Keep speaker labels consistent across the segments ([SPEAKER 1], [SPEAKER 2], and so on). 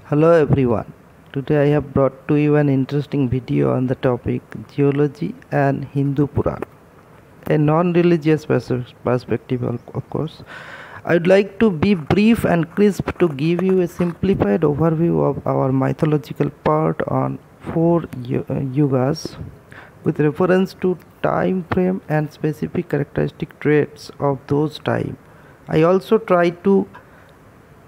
[SPEAKER 1] Hello everyone. Today I have brought to you an interesting video on the topic geology and Hindu Puran. A non-religious perspective, of course. I'd like to be brief and crisp to give you a simplified overview of our mythological part on four yugas with reference to time frame and specific characteristic traits of those time. I also try to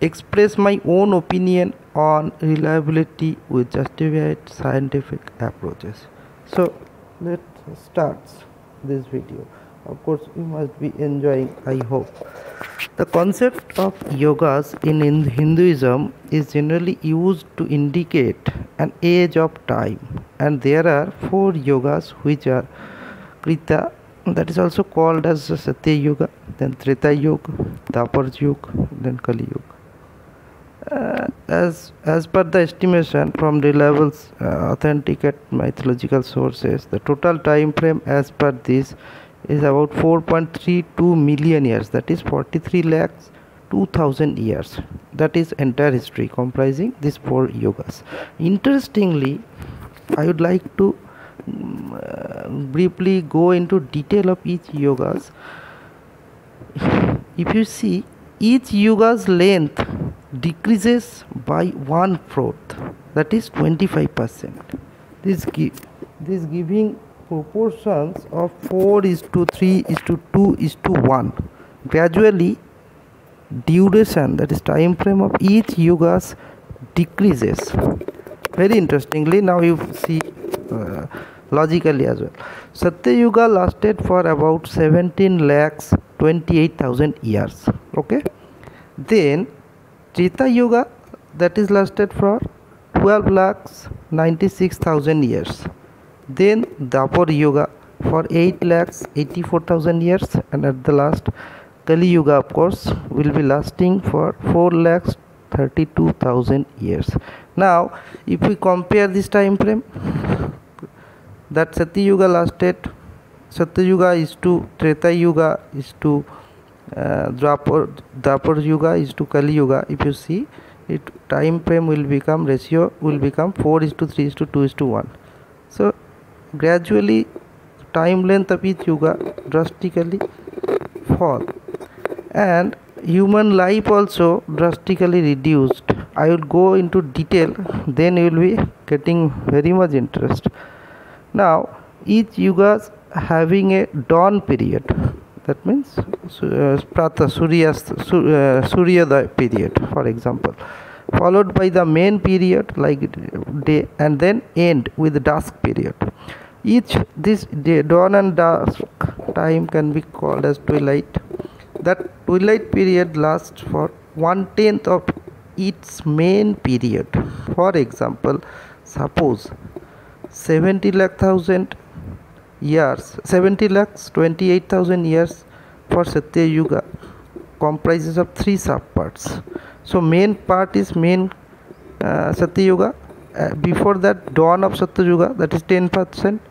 [SPEAKER 1] express my own opinion on reliability with justified scientific approaches. So let's start this video. Of course, you must be enjoying, I hope. The concept of yogas in Hinduism is generally used to indicate an age of time, and there are four yogas which are Krita, that is also called as Satya Yuga, then Treta Yuga, Dwapar Yuga, then Kali Yuga. As per the estimation from reliable authentic mythological sources, the total time frame as per this is about 4.32 million years, that is 43 lakhs 2000 years. That is entire history comprising these four yogas. Interestingly, I would like to briefly go into detail of each yogas. If you see, each yuga's length decreases by 1/4, that is 25%. This giving proportions of 4:3:2:1. Gradually, duration, that is time frame of each yugas, decreases. Very interestingly, now you see logically as well. Satya Yuga lasted for about 17 lakhs 28,000 years. Okay, then Treta Yuga, that is lasted for 12 lakhs 96,000 years. Then Dwapar Yuga for 8 lakhs 84,000 years, and at the last Kali Yuga, of course, will be lasting for 4 lakhs 32,000 years. Now if we compare this time frame, that Satya Yuga lasted, Satya Yuga is to Treta Yuga is to Dwapar Yuga is to Kali Yuga. If you see it, time frame will become, ratio will become 4:3:2:1. So gradually time length of each yuga drastically fall, and human life also drastically reduced. I will go into detail, then you will be getting very much interest. Now each yuga having a dawn period, that means Suryodaya period, for example, followed by the main period like day, and then end with dusk period. This day, dawn and dusk time can be called as twilight. That twilight period lasts for 1/10 of its main period. For example, suppose 70 lakhs 28,000 years for Satya Yuga comprises of 3 subparts. So main part is main Satya Yuga, before that dawn of Satya Yuga, that is 10%,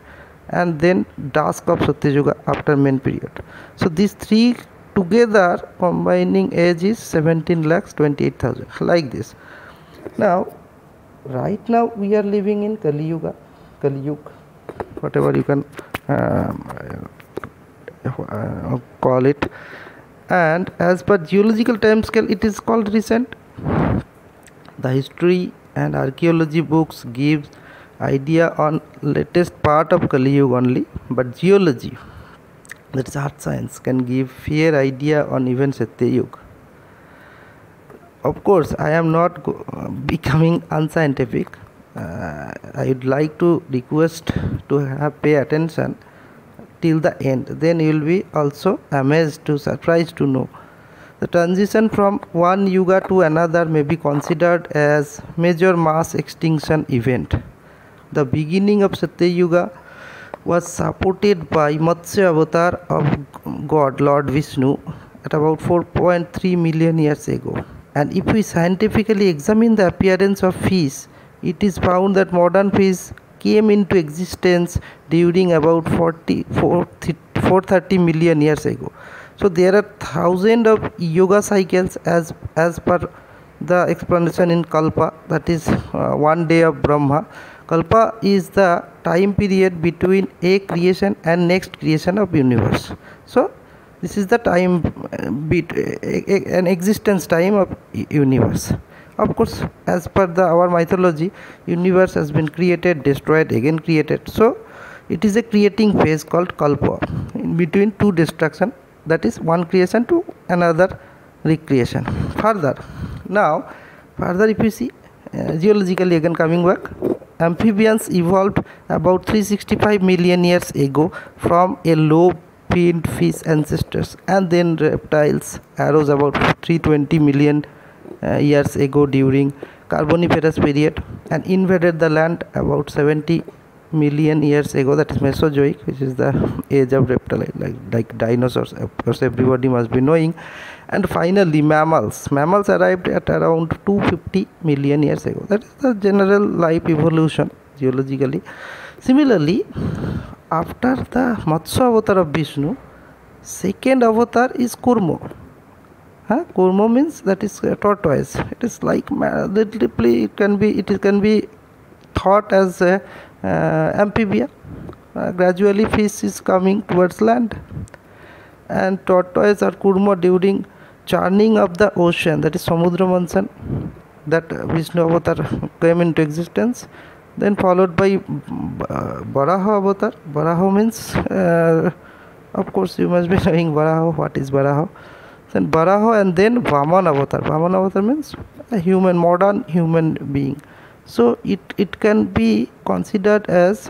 [SPEAKER 1] and then dusk of Satya Yuga after main period. So these 3 together combining age is 17 lakhs 28,000, like this. Now right now we are living in Kali Yuga, whatever you can call it, and as per geological time scale it is called recent. The history and archaeology books gives idea on latest part of Kali Yuga only, but geology, that is earth science, can give fair idea on even Satya Yuga. Of course, I am not becoming unscientific. I would like to request to pay attention till the end, then you will be also surprised to know the transition from one yuga to another may be considered as major mass extinction event. The beginning of Satya Yuga was supported by Matsya avatar of God Lord Vishnu at about 4.3 million years ago, and if we scientifically examine the appearance of fish, it is found that modern fish came into existence during about 430 million years ago. So there are thousands of yoga cycles as per the explanation in Kalpa, that is one day of Brahma. Kalpa is the time period between a creation and next creation of universe. So this is the time an existence time of universe. Of course, as per our mythology, universe has been created, destroyed, again created. So it is a creating phase called Kalpa, in between two destruction, that is one creation to another recreation. Further if you see, geologically again coming back, amphibians evolved about 365 million years ago from a low finned fish ancestors, and then reptiles arose about 320 million years ago during Carboniferous period, and invaded the land about 70 million years ago, that is Mesozoic, which is the age of reptile, like dinosaurs, of course everybody must be knowing. And finally mammals arrived at around 250 million years ago. That is the general life evolution geologically. Similarly, after the Matsya avatar of Vishnu, second avatar is Kurmo. Kurmo means that is tortoise. It is like literally it can be thought as a amphibia. Gradually fish is coming towards land, and tortoise or Kurmo during churning of the ocean, that is Samudra Mansan, that Vishnu avatar came into existence. Then followed by Varaha avatar. Varaha means of course you must be knowing Varaha. What is Varaha? Then Varaha, and then Vaman avatar. Vaman avatar means a modern human being. So it can be considered as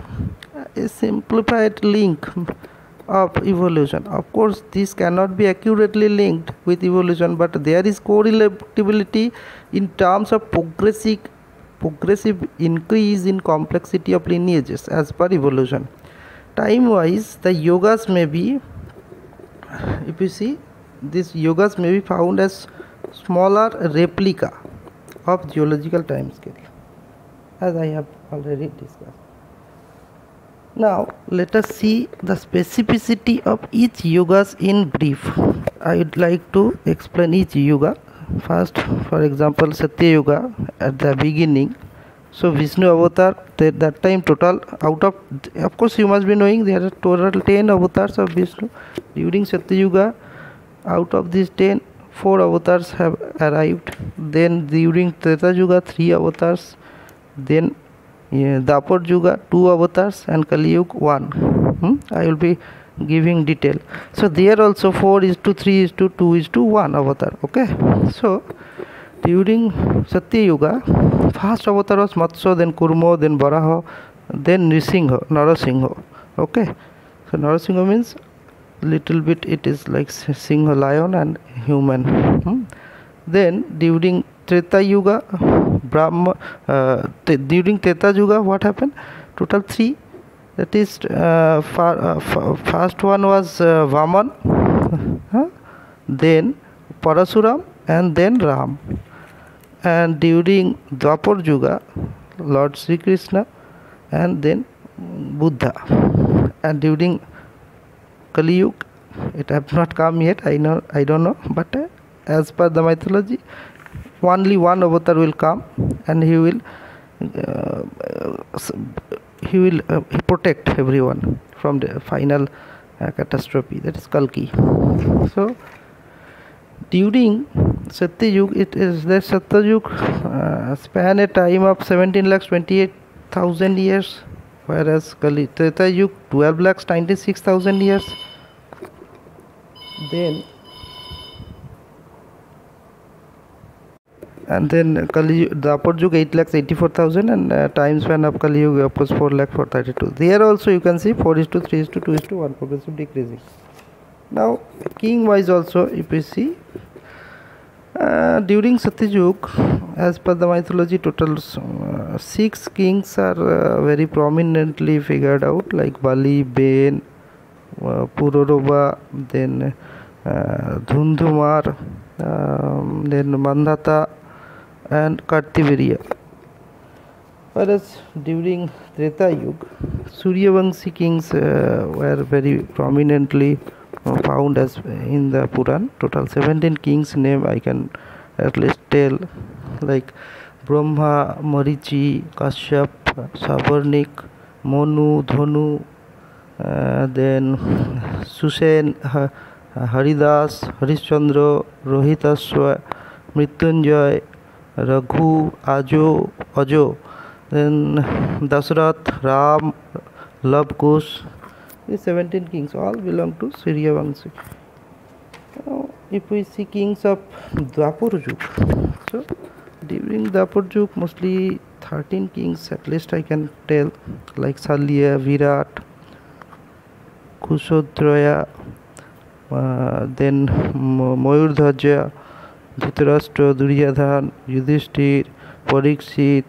[SPEAKER 1] a simplified link of evolution. Of course this cannot be accurately linked with evolution, but there is correlability in terms of progressive increase in complexity of lineages as per evolution. Time wise, the yogas may be, if you see, these yogas may be found as smaller replica of geological time scale, as I have already discussed. Now let us see the specificity of each yogas in brief. I would like to explain each yoga. First, for example, Satya Yoga at the beginning. So Vishnu avatar, that time total out of course you must be knowing there are total 10 avatars of Vishnu. During Satya Yoga, out of these 10, 4 avatars have arrived. Then during Treta Yuga, 3 avatars. Then Dapur Yuga, 2 avatars, and Kali Yuga, 1. I will be giving detail. So there also 4:3:2:1 avatar. Okay. So during Satya Yuga, first avatar was Matsya, then Kurmo, then Varaha, then Narasingha. Okay. So Narasingha means little bit, it is like Singha, lion, and human. Then during Treta Yuga, during Treta Yuga, what happened? Total 3. That is first one was Vaman, then Parasuram, and then Ram. And during Dwapar Yuga, Lord Sri Krishna, and then Buddha. And during Kali Yuga, it have not come yet, I don't know, but as per the mythology, only one avatar will come, and he will protect everyone from the final catastrophe, that is Kalki. So during Satya Yuga, it is the Satya Yuga span a time of 17,28,000 years, whereas Treta Yuga 12,96,000 years. Then Kali Dwapar Yuga 8,84,000, and time span of Kali Yuga of course 4,432. There also you can see 4:3:2:1 progressive decreasing. Now king wise also, if you see, during Satya Yuga, as per the mythology, total 6 kings are very prominently figured out, like Bali, Ben, Puroroba, then Dhundhumar, then Mandhata, and Kartivirya. Whereas during Treta Yuga, Suryavamshi kings were very prominently found as in the Puran. Total 17 kings name I can at least tell. like Brahma, Marichi, Kashyap, Savarnik, Monu, Dhonu, then Susen, Haridas, Harishchandra, Rohitaswa, Mrityunjay, Raghu, Ajo, then Dasrath, Ram, Love Kush. These 17 kings all belong to Surya Vamsi. Now, if we see kings of Dwapar Yug, so during Dwapar Yug, mostly 13 kings at least I can tell, like Salya, Virat, Kushodraya, then Mayurdhwaja, Dhritarashtra, Duryodhan, Yudhishthir, Parikshit,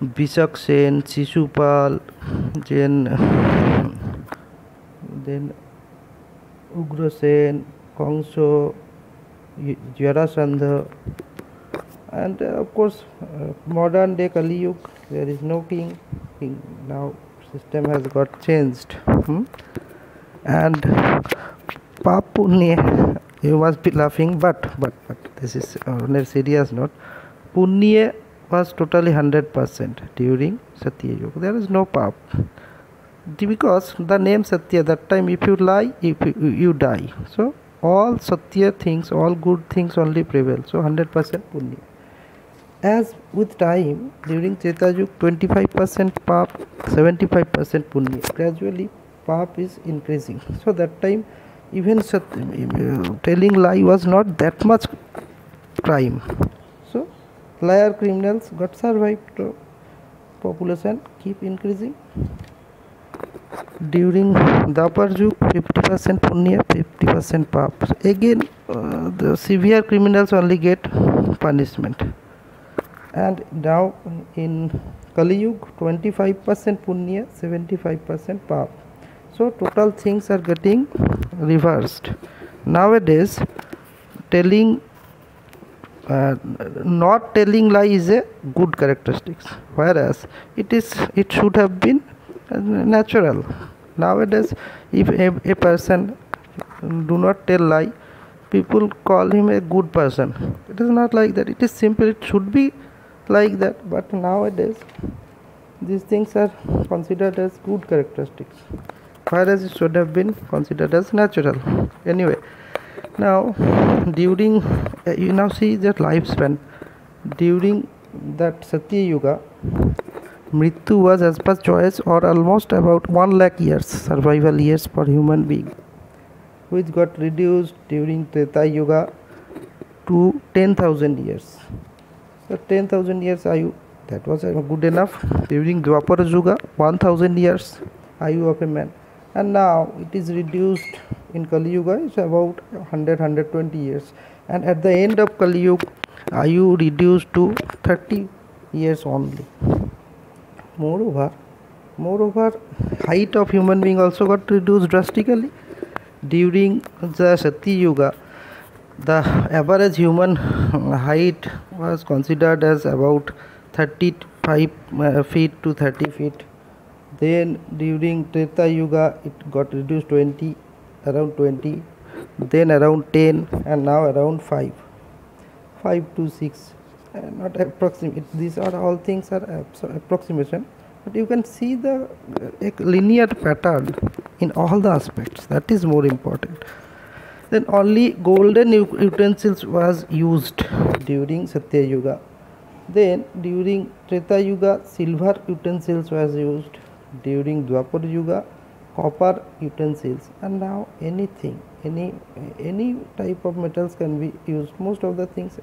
[SPEAKER 1] Bishaksen, Shishupal, then Ugrasen, Kongso, Jarasandha, and of course modern day Kali Yuga there is no king. Now system has got changed. And Papunya, you must be laughing, but this is on a serious note. Punya was totally 100% during Satya Yuga. There is no Pap. Because the name Satya, that time if you lie, you die. So all Satya things, all good things only prevail. So 100% Punya. As with time, during Treta Yuga, 25% Pap, 75% Punya. Gradually Pap is increasing. So that time even telling lie was not that much crime. So liar criminals got survived. Population keep increasing. During Dwapar Yuga, 50% Punya, 50% Pap. Again, the severe criminals only get punishment. And now in Kali Yuga, 25% Punya, 75% Pap. So total things are getting reversed. Nowadays, not telling lie is a good characteristics, whereas it should have been natural. Nowadays, if a person do not tell lie, people call him a good person. It is not like that. It is simple. It should be like that. But nowadays, these things are considered as good characteristics, whereas it should have been considered as natural. Anyway, now during you now see that lifespan during that Satya Yuga, Mrityu was as per choice or almost about 1 lakh years survival years for human being, which got reduced during Treta Yuga to 10,000 years. So 10,000 years Ayu, that was good enough. During Dwapar Yuga, 1,000 years Ayu of a man. And now it is reduced in Kali Yuga, it's about 100-120 years. And at the end of Kali Yuga, Ayu reduced to 30 years only. Moreover, height of human being also got reduced drastically. During the Satya Yuga, the average human height was considered as about 35 feet to 30 feet. Then during Treta Yuga, it got reduced around 20, then around 10, and now around 5 to 6. Not approximate. These are all things are approximation, but you can see the linear pattern in all the aspects. That is more important. Then only golden utensils was used during Satya Yuga. Then during Treta Yuga, silver utensils was used. During Dwapar Yuga, copper utensils, and now anything, any type of metals can be used. Most of the things,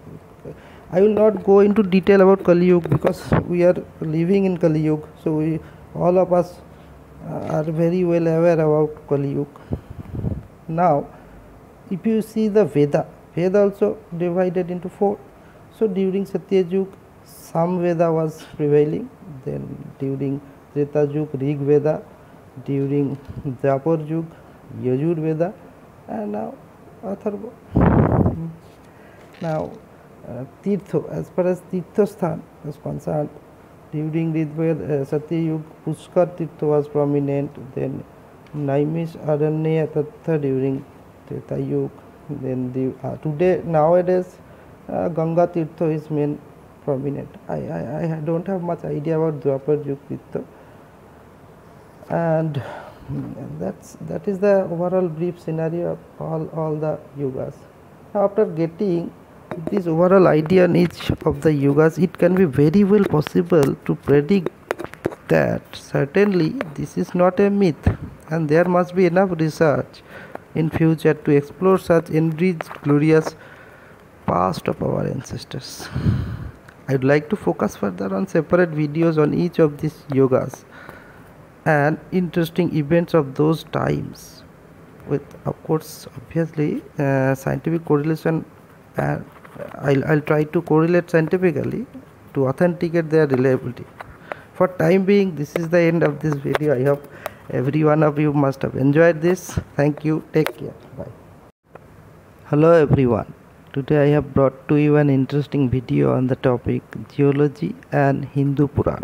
[SPEAKER 1] I will not go into detail about Kali Yuga because we are living in Kali Yuga, so all of us are very well aware about Kali Yuga. Now, if you see the Veda also divided into 4. So during Satya Yuga, Sam Veda was prevailing. Then during Treta Yuga, Rig Veda. During Dwapar Yuga, Yajur Veda, and now Atharva. Now Tirtha, as far as Tirtha Sthan is concerned, during Satya Yuga, Pushkar Tirtha was prominent. Then Naimish Aranya Tattva during Treta Yuga. Then today nowadays Ganga Tirtha is main prominent. I don't have much idea about Dwapar Yug Tirtha, and that is the overall brief scenario of all the yugas. After getting this overall idea on each of the yugas, it can be very well possible to predict that certainly this is not a myth, and there must be enough research in future to explore such enriched glorious past of our ancestors. I would like to focus further on separate videos on each of these yogas and interesting events of those times, with of course obviously scientific correlation, and I'll try to correlate scientifically to authenticate their reliability. For time being, this is the end of this video. I hope every one of you must have enjoyed this. Thank you. Take care. Bye. Hello everyone. Today I have brought to you an interesting video on the topic geology and Hindu Puran,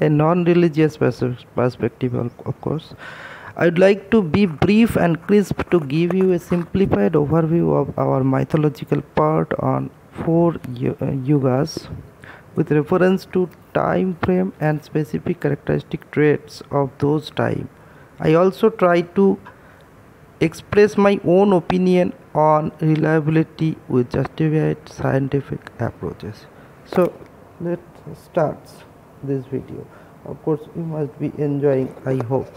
[SPEAKER 1] a non-religious perspective, of course. I would like to be brief and crisp to give you a simplified overview of our mythological part on 4 yugas with reference to time frame and specific characteristic traits of those time. I also try to express my own opinion on reliability with justified scientific approaches. So let's start this video. Of course you must be enjoying, I hope.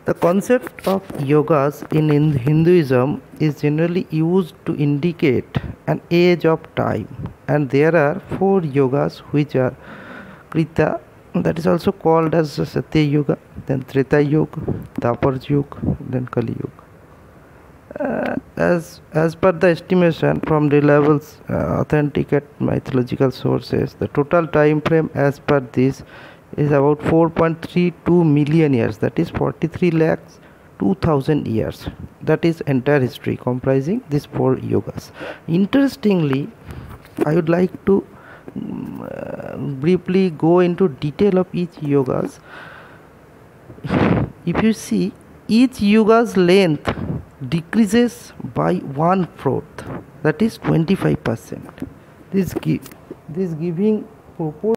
[SPEAKER 1] The concept of yogas in Hinduism is generally used to indicate an age of time, and there are 4 yogas which are Krita, that is also called as Satya Yuga, then Treta Yuga, Dwapar Yuga, then Kali Yuga. As per the estimation from reliable authenticate mythological sources, the total time frame as per this is about 4.32 million years, that is 43 lakhs 2000 years. That is entire history comprising these 4 yogas. Interestingly, I would like to briefly go into detail of each yogas. If you see, each yoga's length decreases by 1/4, that is 25%. This giving proportion